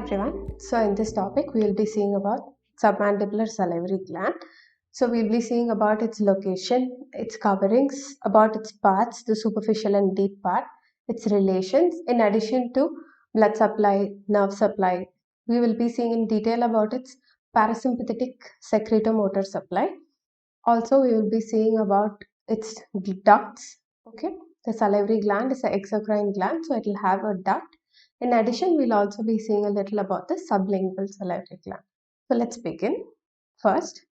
everyone. So in this topic we will be seeing about submandibular salivary gland. So we'll be seeing about its location, its coverings, about its parts, the superficial and deep part, its relations, in addition to blood supply, nerve supply. We will be seeing in detail about its parasympathetic secretomotor supply. Also we will be seeing about its ducts. Okay, the salivary gland is an exocrine gland, so it will have a duct. In addition, we'll also be seeing a little about the sublingual salivary gland. So let's begin. First,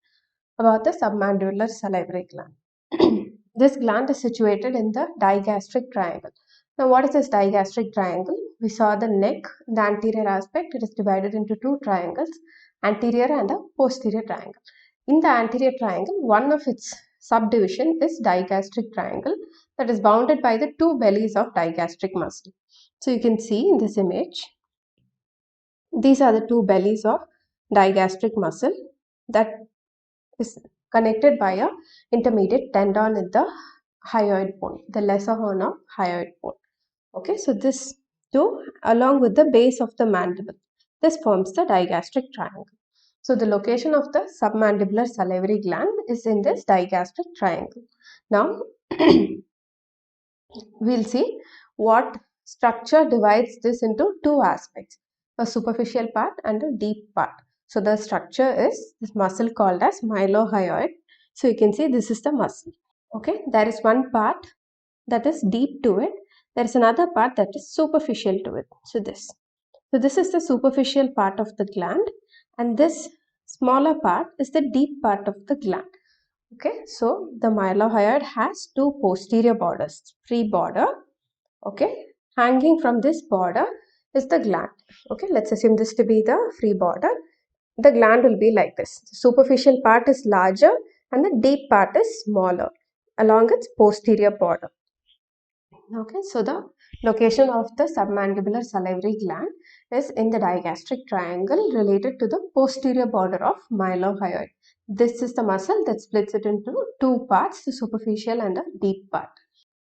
about the submandibular salivary gland. This gland is situated in the digastric triangle. Now, what is this digastric triangle? We saw the neck, the anterior aspect. It is divided into two triangles, anterior and a posterior triangle. In the anterior triangle, one of its subdivision is digastric triangle that is bounded by the two bellies of digastric muscle. So you can see in this image, these are the two bellies of digastric muscle that is connected by a intermediate tendon in the hyoid bone, the lesser horn of hyoid bone. Okay, so this two along with the base of the mandible, this forms the digastric triangle. So the location of the submandibular salivary gland is in this digastric triangle. Now we'll see what structure divides this into two aspects, a superficial part and a deep part. So the structure is this muscle called as mylohyoid. So you can see this is the muscle. Okay, there is one part that is deep to it. There is another part that is superficial to it. So this is the superficial part of the gland, and this smaller part is the deep part of the gland. Okay, so the mylohyoid has two posterior borders, free border. Okay, hanging from this border is the gland. Okay, let's assume this to be the free border. The gland will be like this. The superficial part is larger and the deep part is smaller along its posterior border. Okay, so the location of the submandibular salivary gland is in the digastric triangle related to the posterior border of mylohyoid. This is the muscle that splits it into two parts, the superficial and the deep part.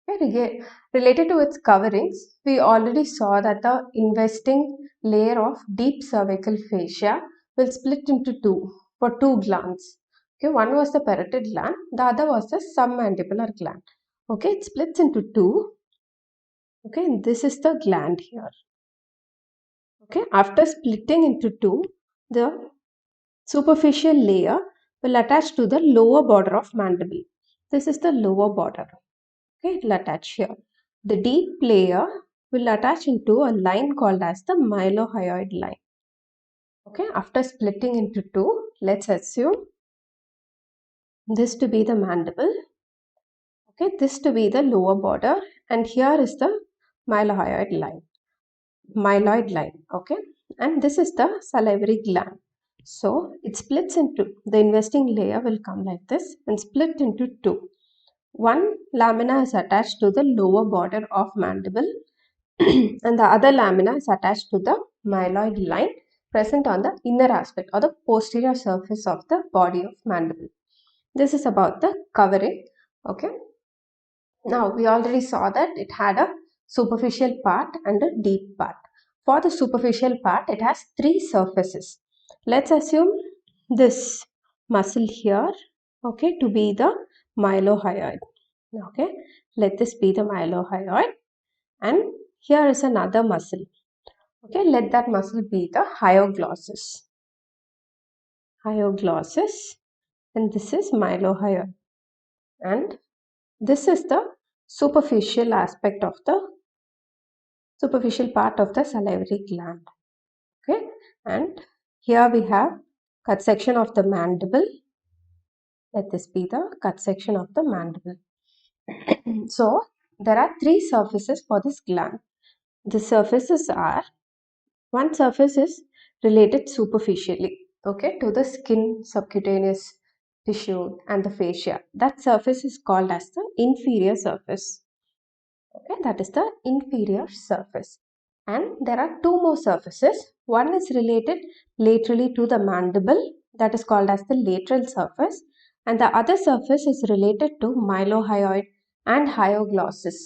Okay, related to its coverings, we already saw that the investing layer of deep cervical fascia will split into two for two glands. Okay, one was the parotid gland, the other was the submandibular gland. Okay, it splits into two. Okay, and this is the gland here. Okay, after splitting into two, the superficial layer will attach to the lower border of mandible. This is the lower border. Okay, it will attach here. The deep layer will attach into a line called as the mylohyoid line. Okay, after splitting into two, let's assume this to be the mandible. Okay, this to be the lower border, and here is the mylohyoid line. Okay, and this is the salivary gland. So it splits into, the investing layer will come like this and split into two. One lamina is attached to the lower border of mandible and the other lamina is attached to the myloid line present on the inner aspect or the posterior surface of the body of mandible. This is about the covering. Okay. Now we already saw that it had a superficial part and a deep part. For the superficial part, it has three surfaces. Let's assume this muscle here, okay, to be the mylohyoid. Okay, let this be the mylohyoid, and here is another muscle. Okay, let that muscle be the hyoglossus. Hyoglossus, and this is mylohyoid, and this is the superficial aspect of the superficial part of the salivary gland. Okay, and here we have cut section of the mandible. Let this be the cut section of the mandible. So there are three surfaces for this gland. The surfaces are, one surface is related superficially, okay, to the skin, subcutaneous tissue and the fascia. That surface is called as the inferior surface. Okay, that is the inferior surface. And there are two more surfaces. One is related laterally to the mandible, that is called as the lateral surface, and the other surface is related to mylohyoid and hyoglossus.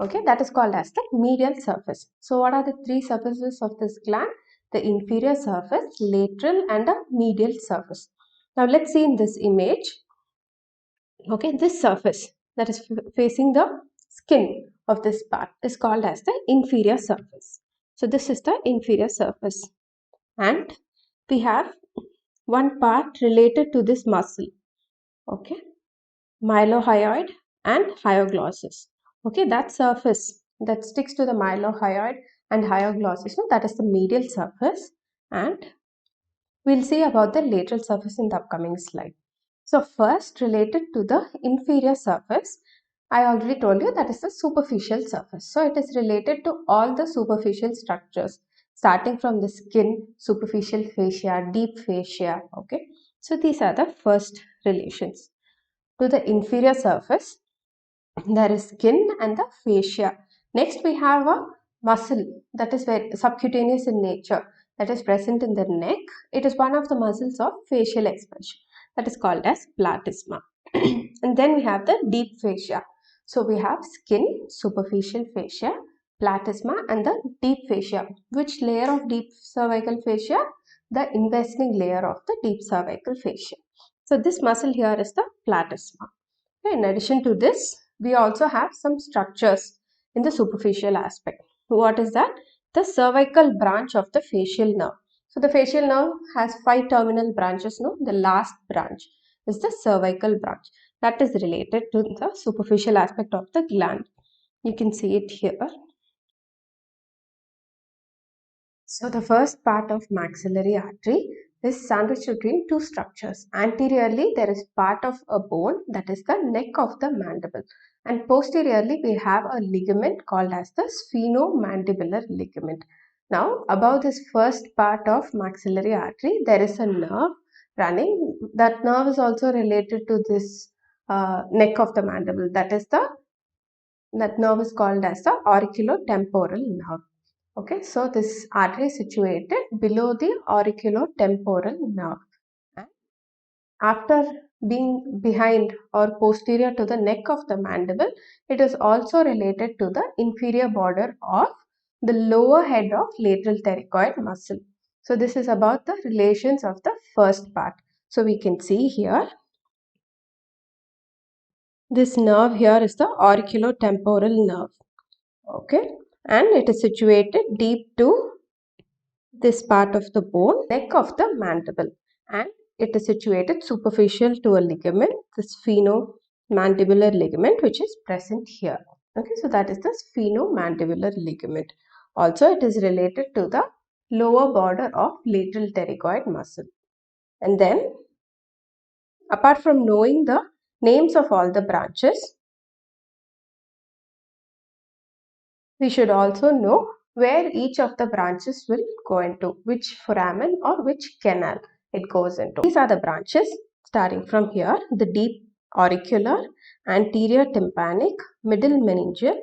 Okay, that is called as the medial surface. So what are the three surfaces of this gland? the inferior surface, lateral and a medial surface. Now let's see in this image. Okay, this surface that is facing the skin of this part is called as the inferior surface. So this is the inferior surface, and we have one part related to this muscle. Okay, mylohyoid and hyoglossus. Okay, that surface that sticks to the mylohyoid and hyoglossus, no, that is the medial surface, and we'll see about the lateral surface in the upcoming slide. So first, related to the inferior surface, I already told you that is the superficial surface. So it is related to all the superficial structures, starting from the skin, superficial fascia, deep fascia. Okay, so these are the first relations. To the inferior surface, there is skin and the fascia. Next, we have a muscle that is very subcutaneous in nature, that is present in the neck. It is one of the muscles of facial expression, that is called as platysma. And then we have the deep fascia. So we have skin, superficial fascia, platysma, and the deep fascia. Which layer of deep cervical fascia? The investing layer of the deep cervical fascia. So this muscle here is the platysma. In addition to this, we also have some structures in the superficial aspect. What is that? The cervical branch of the facial nerve. So the facial nerve has 5 terminal branches. No, the last branch is the cervical branch. That is related to the superficial aspect of the gland. You can see it here. So the first part of maxillary artery is sandwiched between two structures. Anteriorly, there is part of a bone, that is the neck of the mandible, and posteriorly we have a ligament called as the sphenomandibular ligament. Now above this first part of maxillary artery, there is a nerve running. That nerve is also related to this neck of the mandible. That nerve is called as the auriculotemporal nerve. Okay, so this artery is situated below the auriculotemporal nerve. And after being behind or posterior to the neck of the mandible, it is also related to the inferior border of the lower head of lateral pterygoid muscle. So this is about the relations of the first part. So we can see here, this nerve here is the auriculotemporal nerve. Okay, and it is situated deep to this part of the bone, neck of the mandible, and it is situated superficial to a ligament, the sphenomandibular ligament, which is present here. Okay, so that is the sphenomandibular ligament. Also, it is related to the lower border of lateral pterygoid muscle. And then, apart from knowing the names of all the branches, we should also know where each of the branches will go into, which foramen or which canal it goes into. These are the branches starting from here: the deep auricular, anterior tympanic, middle meningeal,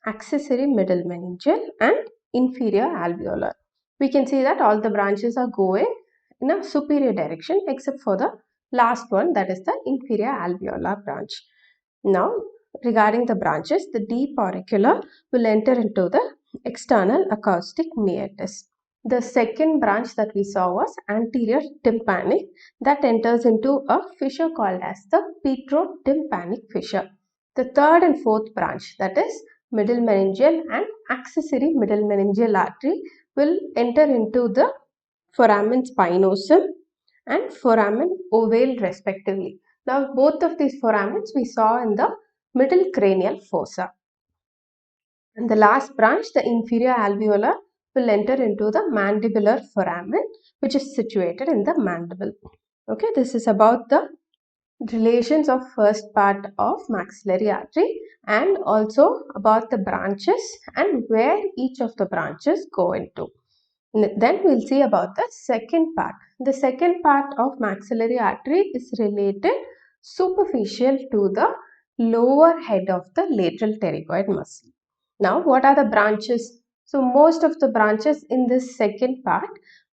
accessory middle meningeal, and inferior alveolar. We can see that all the branches are going in a superior direction except for the last one, that is the inferior alveolar branch. Now, regarding the branches, the deep auricular will enter into the external acoustic meatus. The second branch that we saw was anterior tympanic, that enters into a fissure called as the petrotympanic fissure. The third and fourth branch, that is middle meningeal and accessory middle meningeal artery, will enter into the foramen spinosum and foramen ovale respectively. Now both of these foramens we saw in the middle cranial fossa. And the last branch, the inferior alveolar, will enter into the mandibular foramen, which is situated in the mandible. Okay, this is about the relations of first part of maxillary artery and also about the branches and where each of the branches go into. Then we'll see about the second part. The second part of maxillary artery is related superficial to the lower head of the lateral pterygoid muscle. Now, what are the branches? So, most of the branches in this second part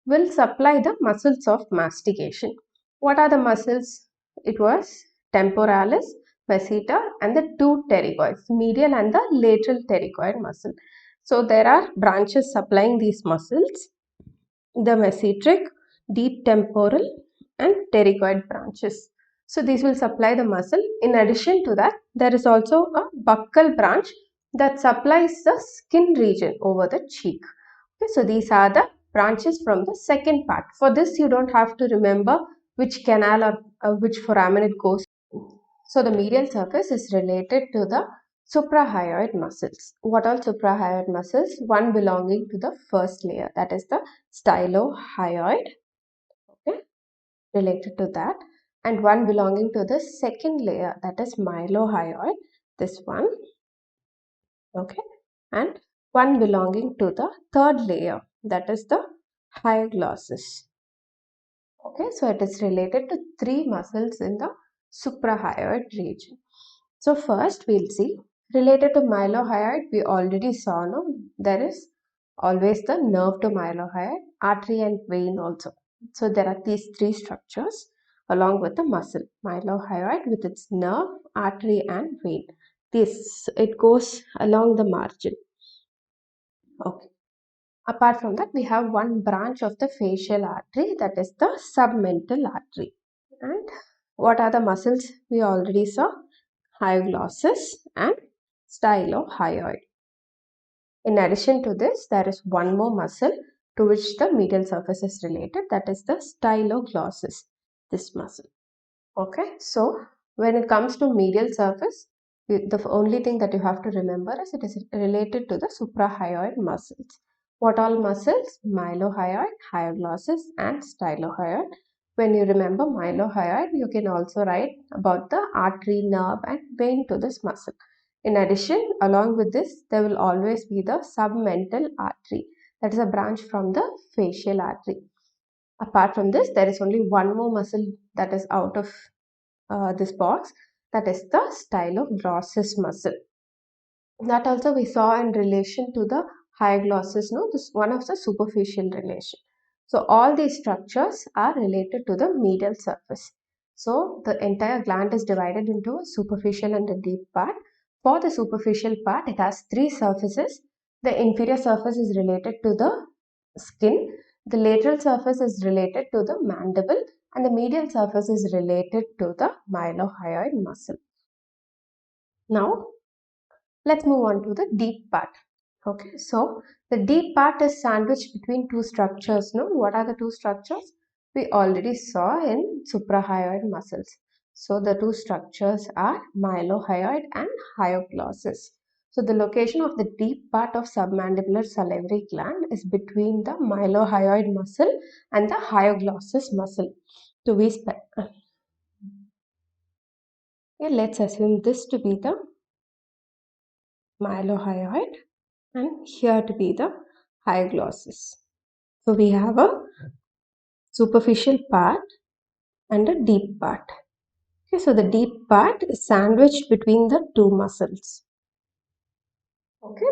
will supply the muscles of mastication. What are the muscles? It was temporalis, masseter, and the two pterygoids, medial and the lateral pterygoid muscle. So there are branches supplying these muscles. the mesenteric, deep temporal, and pterygoid branches. So these will supply the muscle. In addition to that, there is also a buccal branch that supplies the skin region over the cheek. Okay, so these are the branches from the second part. For this, you don't have to remember which canal or which foramen it goes. So the medial surface is related to the suprahyoid muscles. What are suprahyoid muscles? One belonging to the first layer, that is the stylohyoid, okay, related to that, and one belonging to the second layer, that is mylohyoid, this one, okay, and one belonging to the third layer, that is the hyoglossus. Okay, so it is related to three muscles in the suprahyoid region. So first we'll see related to mylohyoid. We already saw, no, there is always the nerve to mylohyoid, artery and vein also. So there are these three structures along with the muscle. Mylohyoid with its nerve, artery and vein. This, it goes along the margin. Okay. Apart from that, we have one branch of the facial artery, that is the submental artery. And what are the muscles we already saw? Hyoglossus and stylohyoid. In addition to this, there is one more muscle to which the medial surface is related, that is the styloglossus, this muscle. Okay, so when it comes to medial surface, the only thing that you have to remember is it is related to the suprahyoid muscles. What all muscles? Mylohyoid, hyoglossus and stylohyoid. When you remember mylohyoid, you can also write about the artery, nerve and vein to this muscle. In addition, along with this, there will always be the submental artery. That is a branch from the facial artery. Apart from this, there is only one more muscle that is out of this box, that is the styloglossus muscle. That also we saw in relation to the hyoglossus, no, this one of the superficial relation. So all these structures are related to the medial surface. So the entire gland is divided into a superficial and a deep part. For the superficial part, it has three surfaces. The inferior surface is related to the skin, the lateral surface is related to the mandible, and the medial surface is related to the mylohyoid muscle. Now let's move on to the deep part. Okay, so the deep part is sandwiched between two structures. No, what are the two structures? We already saw in suprahyoid muscles. So the two structures are mylohyoid and hyoglossus. So the location of the deep part of submandibular salivary gland is between the mylohyoid muscle and the hyoglossus muscle. To be okay, let's assume this to be the mylohyoid and here to be the hyoglossus. So we have a superficial part and a deep part. Okay, so the deep part is sandwiched between the two muscles. Okay,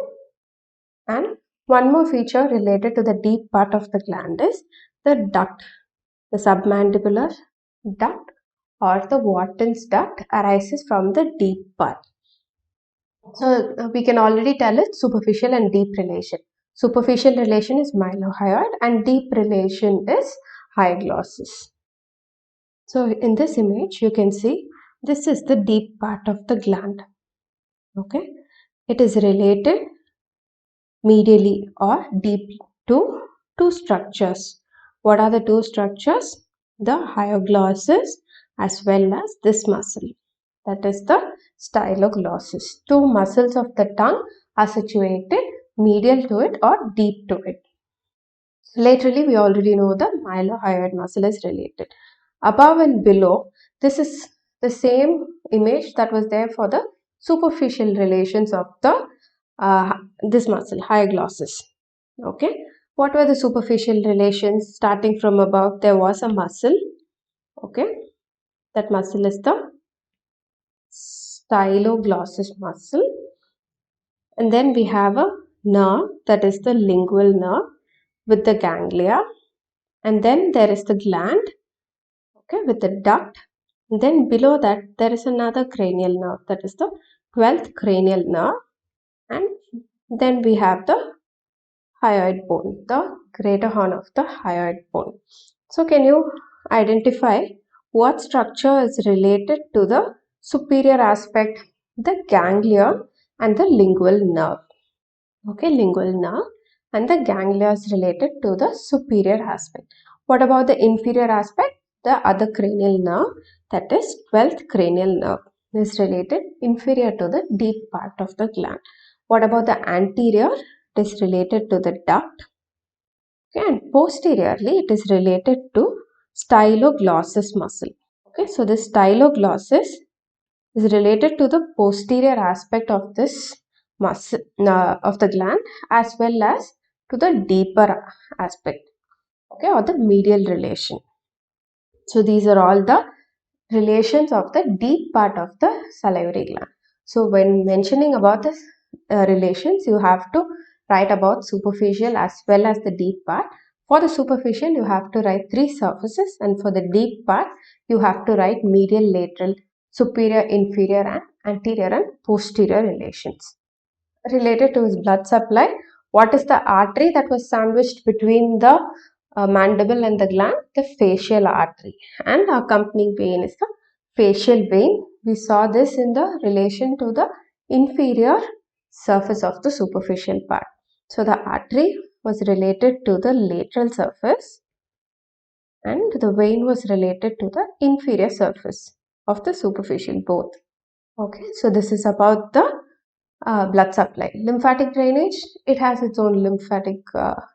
and one more feature related to the deep part of the gland is the duct. The submandibular duct or the Wharton's duct arises from the deep part. So we can already tell it superficial and deep relation. Superficial relation is mylohyoid and deep relation is hyoglossus. So in this image you can see this is the deep part of the gland. Okay, it is related medially or deep to two structures. What are the two structures? The hyoglossus as well as this muscle, that is the styloglossus. Two muscles of the tongue are situated medial to it or deep to it. Laterally, we already know the mylohyoid muscle is related. Above and below, this is the same image that was there for the superficial relations of the this muscle, hyoglossus. Okay, what were the superficial relations? Starting from above, there was a muscle. Okay, that muscle is the styloglossus muscle, and then we have a nerve, that is the lingual nerve with the ganglia, and then there is the gland, okay, with the duct. And then below that there is another cranial nerve, that is the 12th cranial nerve, and then we have the hyoid bone, the greater horn of the hyoid bone. So can you identify what structure is related to the superior aspect, the ganglion and the lingual nerve? Okay, lingual nerve and the ganglia is related to the superior aspect. What about the inferior aspect? The other cranial nerve, that is 12th cranial nerve, is related inferior to the deep part of the gland. What about the anterior? It is related to the duct. Okay, and posteriorly it is related to styloglossus muscle. Okay, so the styloglossus is related to the posterior aspect of this muscle of the gland, as well as to the deeper aspect, okay, or the medial relation. So these are all the relations of the deep part of the salivary gland. So when mentioning about this relations, you have to write about superficial as well as the deep part. For the superficial, you have to write three surfaces, and for the deep part, you have to write medial, lateral, superior, inferior, and anterior and posterior relations. Related to his blood supply, what is the artery that was sandwiched between the mandible and the gland? The facial artery, and accompanying vein is the facial vein. We saw this in the relation to the inferior surface of the superficial part. So the artery was related to the lateral surface and the vein was related to the inferior surface of the superficial both. Okay, so this is about the blood supply. Lymphatic drainage, it has its own lymphatic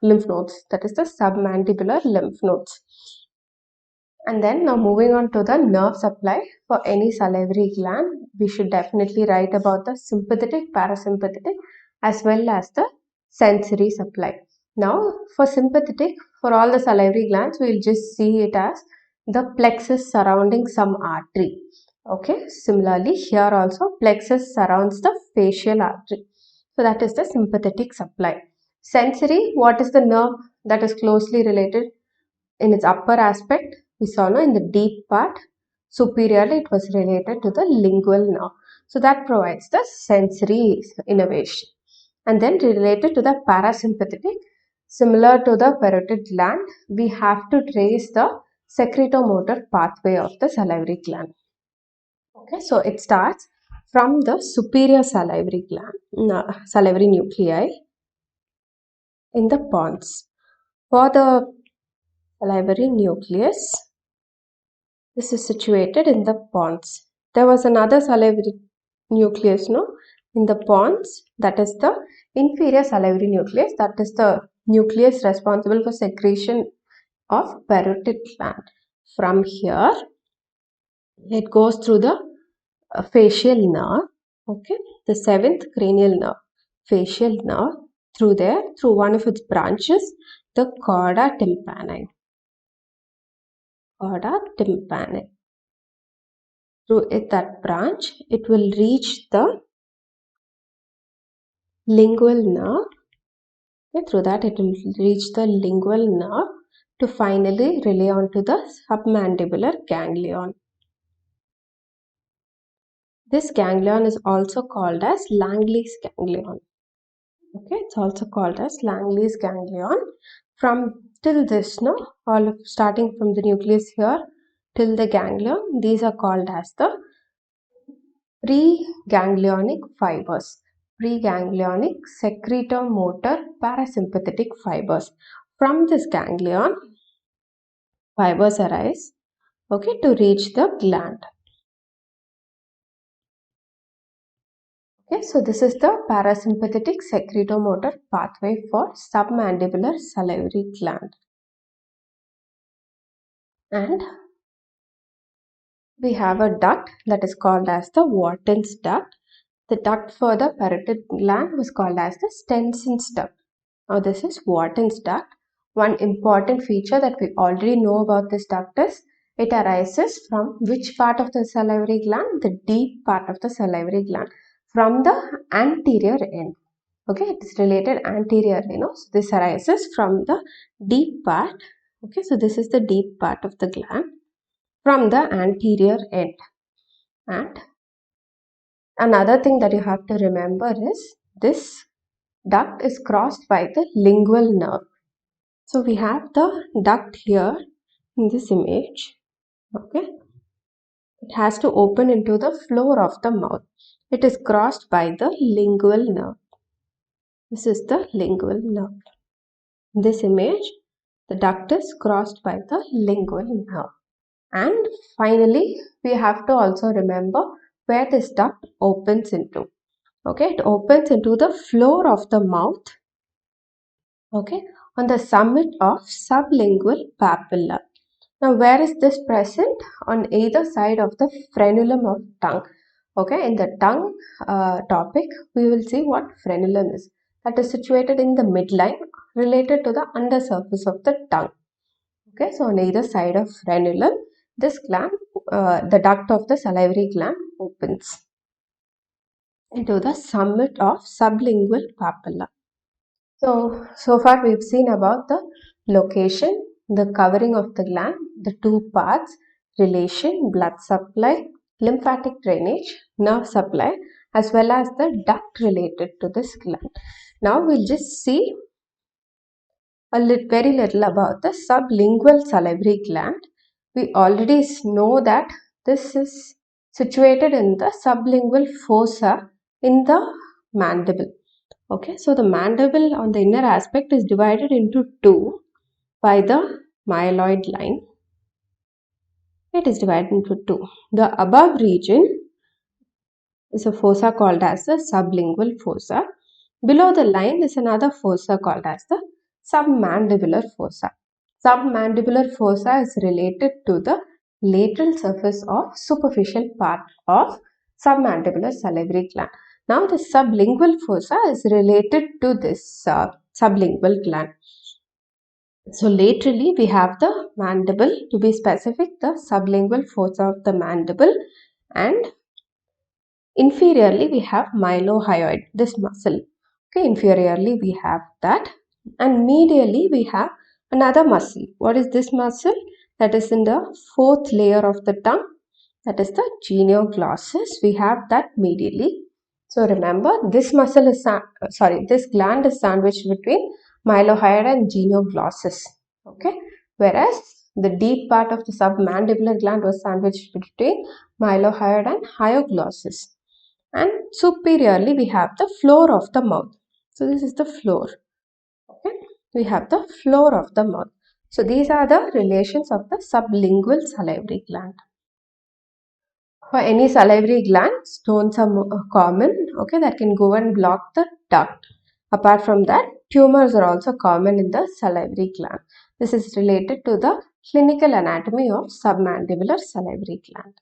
lymph nodes, that is the submandibular lymph nodes. And then now moving on to the nerve supply. For any salivary gland, we should definitely write about the sympathetic, parasympathetic as well as the sensory supply. Now for sympathetic, for all the salivary glands, we will just see it as the plexus surrounding some artery. Okay, similarly here also plexus surrounds the facial artery. So that is the sympathetic supply. Sensory, what is the nerve that is closely related? In its upper aspect, we saw no, in the deep part, superiorly it was related to the lingual nerve. So that provides the sensory innervation. And then related to the parasympathetic, similar to the parotid gland, we have to trace the secretomotor pathway of the salivary gland. Okay, so it starts from the superior salivary gland, salivary nuclei in the pons. For the salivary nucleus, this is situated in the pons. There was another salivary nucleus, no, in the pons, that is the inferior salivary nucleus, that is the nucleus responsible for secretion of parotid gland. From here, it goes through the facial nerve, okay, the seventh cranial nerve, facial nerve, through there, through one of its branches, the chorda tympani. Chorda tympani. Through it, that branch, it will reach the lingual nerve. Okay, through that, it will reach the lingual nerve to finally relay onto the submandibular ganglion. This ganglion is also called as Langley's ganglion. Okay, it's also called as Langley's ganglion. From till this, no, all of, starting from the nucleus here till the ganglion, these are called as the preganglionic fibers. Preganglionic secretomotor parasympathetic fibers. From this ganglion, fibers arise, okay, to reach the gland. Okay, so this is the parasympathetic secretomotor pathway for submandibular salivary gland. And we have a duct that is called as the Wharton's duct. The duct for the parotid gland was called as the Stenson's duct. Now this is Wharton's duct. One important feature that we already know about this duct is it arises from which part of the salivary gland? The deep part of the salivary gland, from the anterior end. Okay, it is related anteriorly, no? So this arises from the deep part. Okay, so this is the deep part of the gland from the anterior end. And another thing that you have to remember is this duct is crossed by the lingual nerve. So we have the duct here in this image. Okay, it has to open into the floor of the mouth. It is crossed by the lingual nerve. This is the lingual nerve. In this image, the duct is crossed by the lingual nerve. And finally, we have to also remember where this duct opens into. Okay, it opens into the floor of the mouth. Okay, on the summit of sublingual papilla. Now, where is this present? On either side of the frenulum of tongue. Okay, in the tongue topic, we will see what frenulum is. That is situated in the midline, related to the undersurface of the tongue. Okay, so on either side of frenulum, this gland, the duct of the salivary gland opens into the summit of sublingual papilla. So far we've seen about the location, the covering of the gland, the two parts, relation, blood supply, lymphatic drainage, nerve supply, as well as the duct related to this gland. Now we'll just see very little about the sublingual salivary gland. We already know that this is situated in the sublingual fossa in the mandible. Okay, so the mandible on the inner aspect is divided into two by the myloid line. It is divided into two. The above region is a fossa called as the sublingual fossa. Below the line is another fossa called as the submandibular fossa. Submandibular fossa is related to the lateral surface of superficial part of submandibular salivary gland. Now the sublingual fossa is related to this sublingual gland. So laterally we have the mandible, to be specific, the sublingual fossa of the mandible, and inferiorly we have mylohyoid, this muscle. Okay, inferiorly we have that, and medially we have another muscle. What is this muscle? That is in the fourth layer of the tongue, that is the genioglossus. We have that medially. So remember, this muscle is this gland is sandwiched between mylohyoid and genioglossus. Okay, whereas the deep part of the submandibular gland was sandwiched between mylohyoid and hyoglossus. And superiorly we have the floor of the mouth. So this is the floor. Okay, we have the floor of the mouth. So these are the relations of the sublingual salivary gland. For any salivary gland, stones are common, okay, that can go and block the duct. Apart from that, tumors are also common in the salivary gland. This is related to the clinical anatomy of submandibular salivary gland.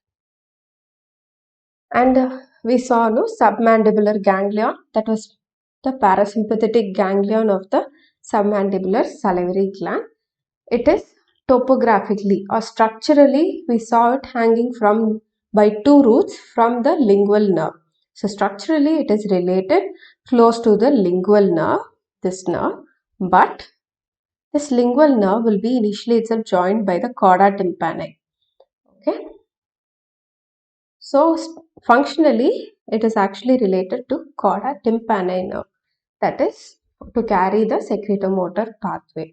And we saw submandibular ganglion, that was the parasympathetic ganglion of the submandibular salivary gland. It is topographically or structurally, we saw it hanging from by two roots from the lingual nerve. So structurally it is related close to the lingual nerve, this nerve, but this lingual nerve will be initially itself joined by the chorda tympani. Okay. So functionally it is actually related to chorda tympani nerve, that is to carry the secretomotor pathway.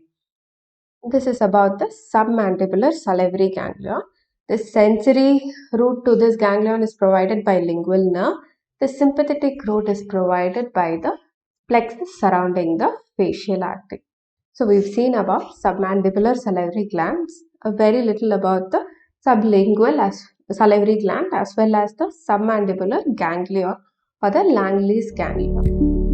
This is about the submandibular salivary ganglion. The sensory route to this ganglion is provided by lingual nerve. The sympathetic route is provided by the plexus surrounding the facial artery. So we've seen about submandibular salivary glands, a very little about the sublingual salivary gland as well as the submandibular ganglion or the Langley's ganglion.